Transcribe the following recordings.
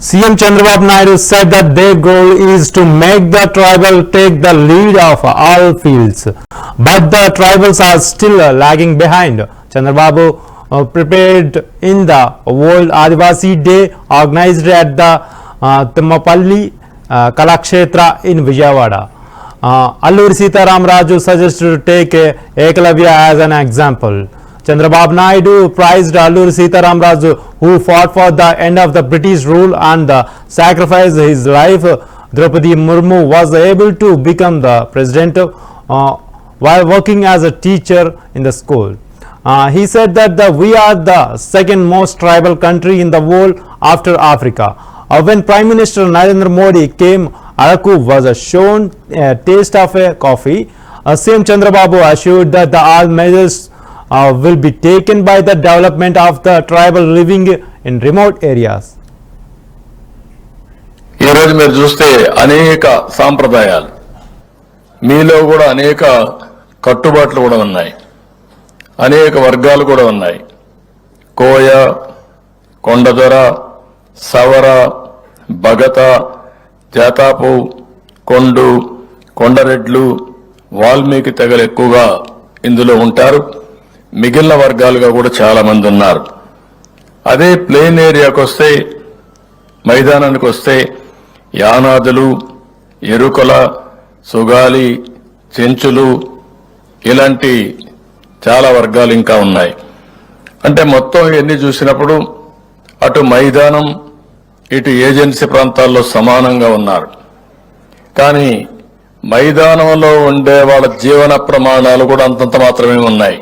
CM Chandrababu Naidu said that their goal is to make the tribal take the lead of all fields, but the tribals are still lagging behind. Chandrababu prepared in the World Adivasi Day organized at the Timmapalli Kalakshetra in Vijayawada. Alluri Sitaram Raju suggested to take Ekalavya as an example. Chandrababu Naidu praised Alluri Sitaram Raju, who fought for the end of the British rule and sacrificed his life. Draupadi Murmu was able to become the president while working as a teacher in the school. He said that we are the second most tribal country in the world after Africa. When Prime Minister Narendra Modi came, Araku was shown a taste of a coffee. CM Chandrababu assured that all measures will be taken by the development of the tribal living in remote areas. ఈ రోజు మీరు చూస్తే అనేక సాంప్రదాయాలు మీలో కూడా అనేక కట్టుబాట్లు కూడా ఉన్నాయి, అనేక వర్గాలు కూడా ఉన్నాయి. కోయ, కొండదొర, సవర, భగత, జాతాపు, కొండు, కొండరెడ్లు, వాల్మీకి తెగలు ఎక్కువగా ఇందులో ఉంటారు. మిగిలిన వర్గాలుగా కూడా చాలా మంది ఉన్నారు. అదే ప్లేన్ ఏరియాకి వస్తే, మైదానానికి వస్తే యానాదులు, ఎరుకల, సుగాలి, చెంచులు ఇలాంటి చాలా వర్గాలు ఇంకా ఉన్నాయి. అంటే మొత్తం ఇవన్నీ చూసినప్పుడు అటు మైదానం ఇటు ఏజెన్సీ ప్రాంతాల్లో సమానంగా ఉన్నారు. కానీ మైదానంలో ఉండే వాళ్ళ జీవన ప్రమాణాలు కూడా అంతంత మాత్రమే ఉన్నాయి.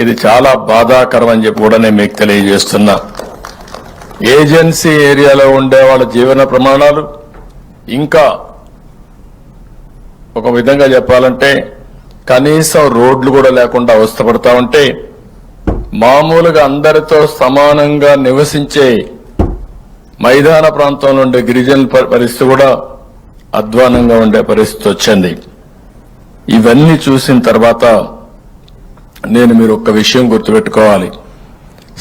ఇది చాలా బాధాకరం అని చెప్పి కూడా నేను మీకు తెలియజేస్తున్నా. ఏజెన్సీ ఏరియాలో ఉండే వాళ్ళ జీవన ప్రమాణాలు ఇంకా ఒక విధంగా చెప్పాలంటే కనీసం రోడ్లు కూడా లేకుండా అవస్థపడతా ఉంటే, మామూలుగా అందరితో సమానంగా నివసించే మైదాన ప్రాంతంలో ఉండే గిరిజనుల పరిస్థితి కూడా అధ్వానంగా ఉండే పరిస్థితి వచ్చింది. ఇవన్నీ చూసిన తర్వాత నేను మీరు ఒక్క విషయం గుర్తుపెట్టుకోవాలి.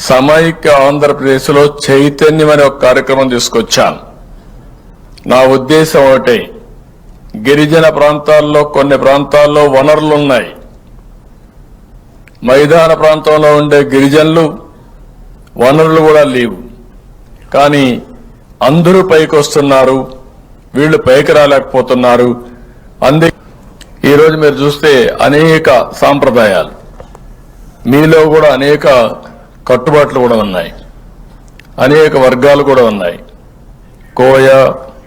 సమైక్య ఆంధ్రప్రదేశ్లో చైతన్యం అనే ఒక కార్యక్రమం తీసుకొచ్చాను. నా ఉద్దేశం ఒకటే, గిరిజన ప్రాంతాల్లో కొన్ని ప్రాంతాల్లో వనరులు ఉన్నాయి. మైదాన ప్రాంతంలో ఉండే గిరిజనులు వనరులు కూడా లేవు. కానీ అందరూ పైకి వస్తున్నారు, వీళ్ళు పైకి రాలేకపోతున్నారు. అందుకే ఈరోజు మీరు చూస్తే అనేక సాంప్రదాయాలు మీలో కూడా అనేక కట్టుబాట్లు కూడా ఉన్నాయి, అనేక వర్గాలు కూడా ఉన్నాయి. కోయ,